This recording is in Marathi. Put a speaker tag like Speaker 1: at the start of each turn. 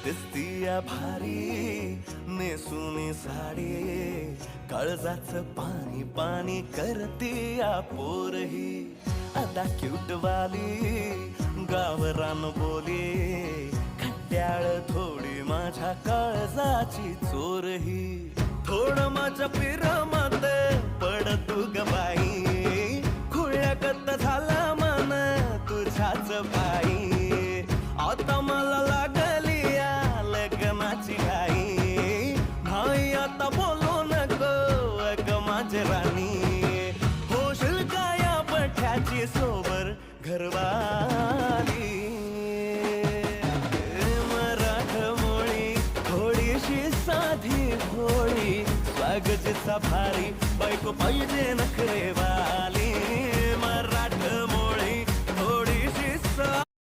Speaker 1: दिसतीया भारी नेसुनी साडी, काळजाचं पाणी पाणी करतीया पोरही. आता क्यूटवाली गावरान बोली, खट्याळ थोडी माझ्या काळजाची चोरही. थोडं माझ्या पिरमत पड तू ग बाई, खुळ्यागत झाला मन तुझ्याच पायी. आता मला लागली या लग्नाची घाई, नाही आता बोलू नको अग माझी राणी. होशील का या पठ्याची सोबर घरवाली. मराठमोळी थोडीशी साधी भोळी, स्वागतीचा भारी बायको पाहिजे नखर